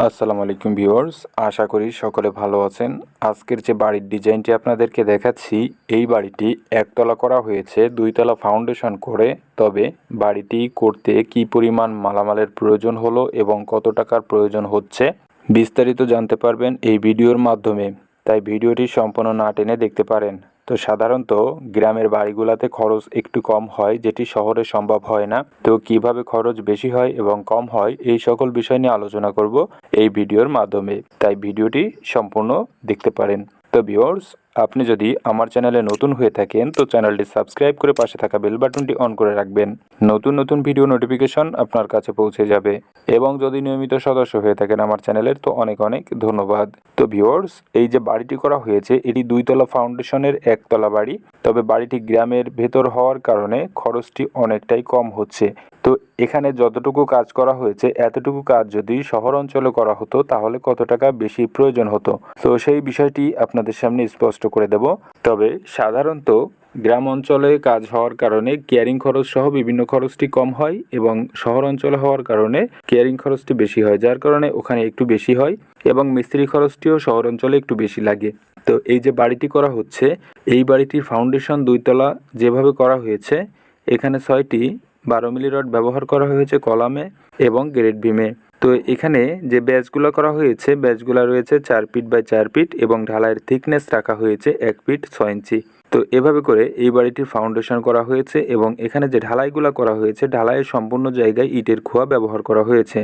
আসসালামু আলাইকুম ভিউয়ার্স, আশা করি সকলে ভালো আছেন। আজকের যে বাড়ির ডিজাইনটি আপনাদেরকে দেখাচ্ছি, এই বাড়িটি একতলা করা হয়েছে দুইতলা ফাউন্ডেশন করে। তবে বাড়িটি করতে কি পরিমাণ মালামালের প্রয়োজন হলো এবং কত টাকার প্রয়োজন হচ্ছে বিস্তারিত জানতে পারবেন এই ভিডিওর মাধ্যমে। তাই ভিডিওটি সম্পূর্ণ না টেনে দেখতে পারেন। তো সাধারণত গ্রামের বাড়িগুলোতে খরচ একটু কম হয়, যেটি শহরে সম্ভব হয় না। তো কিভাবে খরচ বেশি হয় এবং কম হয় এই সকল বিষয় নিয়ে আলোচনা করব এই ভিডিওর মাধ্যমে। তাই ভিডিওটি সম্পূর্ণ দেখতে পারেন। তো ভিউয়ার্স, আপনি যদি আমার চ্যানেলে নতুন হয়ে থাকেন তো চ্যানেলটি সাবস্ক্রাইব করে পাশে থাকা বেল বাটনটি অন করে রাখবেন। নতুন নতুন ভিডিও নোটিফিকেশন আপনার কাছে পৌঁছে যাবে। এবং যদি নিয়মিত সদস্য হয়ে থাকেন আমার চ্যানেলের তো অনেক অনেক ধন্যবাদ। তো ভিউয়ার্স, এই যে বাড়িটি করা হয়েছে এটি দুইতলা ফাউন্ডেশনের একতলা বাড়ি। তবে বাড়িটি গ্রামের ভেতর হওয়ার কারণে খরচটি অনেকটাই কম হচ্ছে। তো এখানে যতটুকু কাজ করা হয়েছে এতটুকু কাজ যদি শহর অঞ্চলে করা হতো তাহলে কত টাকা বেশি প্রয়োজন হতো, তো সেই বিষয়টি আপনাদের সামনে স্পষ্ট করে দেব। তবে সাধারণত গ্রাম অঞ্চলে কাজ হওয়ার কারণে কেয়ারিং খরচ সহ বিভিন্ন খরচটি কম হয় এবং শহর অঞ্চলে হওয়ার কারণে কেয়ারিং খরচটি বেশি হয়, যার কারণে ওখানে একটু বেশি হয় এবং মিস্ত্রি খরচটিও শহর অঞ্চলে একটু বেশি লাগে। তো এই যে বাড়িটি করা হচ্ছে, এই বাড়িটির ফাউন্ডেশন দুইতলা যেভাবে করা হয়েছে, এখানে 6টি 12 মিলি রড ব্যবহার করা হয়েছে কলামে এবং গ্রেড বিমে। তো এখানে যে ব্যাচগুলো করা হয়েছে, ব্যাচগুলো রয়েছে 4 ফিট বাই 4 ফিট এবং ঢালাইয়ের থিকনেস রাখা হয়েছে 1 ফিট 6 ইঞ্চি। তো এভাবে করে এই বাড়িটির ফাউন্ডেশন করা হয়েছে এবং এখানে যে ঢালাইগুলো করা হয়েছে, ঢালাইয়ের সম্পূর্ণ জায়গায় ইটের খোয়া ব্যবহার করা হয়েছে।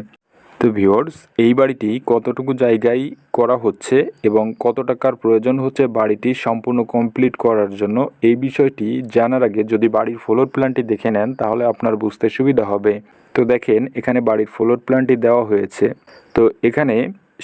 তো ভিউয়ার্স, এই বাড়িটি কতটুকু জায়গায় করা হচ্ছে এবং কত টাকার প্রয়োজন হচ্ছে বাড়িটি সম্পূর্ণ কমপ্লিট করার জন্য, এই বিষয়টি জানার আগে যদি বাড়ির ফ্লোর প্ল্যানটি দেখে নেন তাহলে আপনার বুঝতে সুবিধা হবে। তো দেখেন, এখানে বাড়ির ফ্লোর প্ল্যানটি দেওয়া হয়েছে। তো এখানে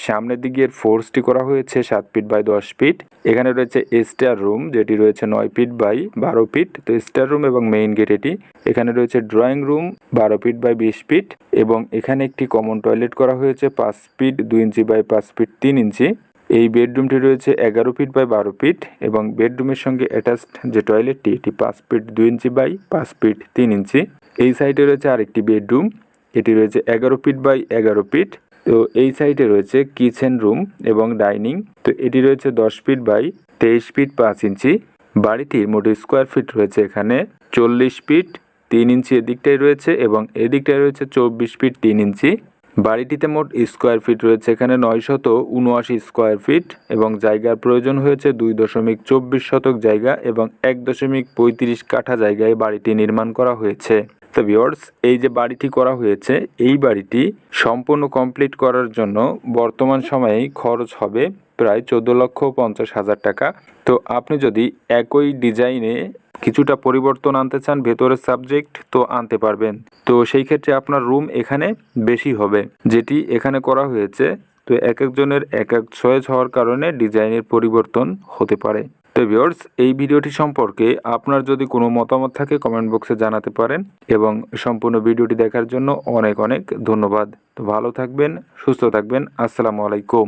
সামনের দিকের ফোর্সটি করা হয়েছে 7 ফিট বাই 10 ফিট। এখানে রয়েছে স্টার রুম, যেটি রয়েছে 9 ফিট বাই 12 ফিট। তো স্টার রুম এবং মেইন গেট এটি। এখানে রয়েছে drawing room 12 feet by 20 feet এবং এখানে একটি কমন টয়লেট করা হয়েছে 5 feet 2 inch by 5 feet 3 inch. এই বেডরুমটি রয়েছে 11 ফিট বাই 12 ফিট এবং বেডরুমের সঙ্গে অ্যাটাচড যে টয়লেটটি এটি 5 feet 2 inch by 5 feet 3 inch. এই সাইডে রয়েছে আরেকটি বেডরুম, এটি রয়েছে 11 ফিট বাই 11 ফিট। তো এই সাইডে রয়েছে কিচেন রুম এবং ডাইনিং। তো এটি রয়েছে 10 ফিট বাই 23 ফিট 5 ইঞ্চি। বাড়িটির মোট স্কোয়ার ফিট রয়েছে এখানে 40 ফিট 3 ইঞ্চি এদিকটাই রয়েছে এবং এদিকটায় রয়েছে 24 ফিট 3 ইঞ্চি। বাড়িটিতে মোট স্কোয়ার ফিট রয়েছে এখানে 979 স্কোয়ার ফিট এবং জায়গার প্রয়োজন হয়েছে 2.24 শতক জায়গা এবং 1.35 কাঠা জায়গায় বাড়িটি নির্মাণ করা হয়েছে। তো ভিউয়ার্স, এই যে বাড়িটি করা হয়েছে এই বাড়িটি সম্পূর্ণ কমপ্লিট করার জন্য বর্তমান সময়ে খরচ হবে প্রায় 14,50,000 টাকা। তো আপনি যদি একই ডিজাইনে কিছুটা পরিবর্তন আনতে চান ভেতরের সাবজেক্ট তো আনতে পারবেন। তো সেই ক্ষেত্রে আপনার রুম এখানে বেশি হবে, যেটি এখানে করা হয়েছে। তো এক একজনের এক এক চয়েস হওয়ার কারণে ডিজাইনের পরিবর্তন হতে পারে। তো ভিউয়ার্স, এই ভিডিওটি সম্পর্কে আপনার যদি কোনো মতামত থাকে কমেন্ট বক্সে জানাতে পারেন এবং সম্পূর্ণ ভিডিওটি দেখার জন্য অনেক অনেক ধন্যবাদ। তো ভালো থাকবেন, সুস্থ থাকবেন। আসসালামু আলাইকুম।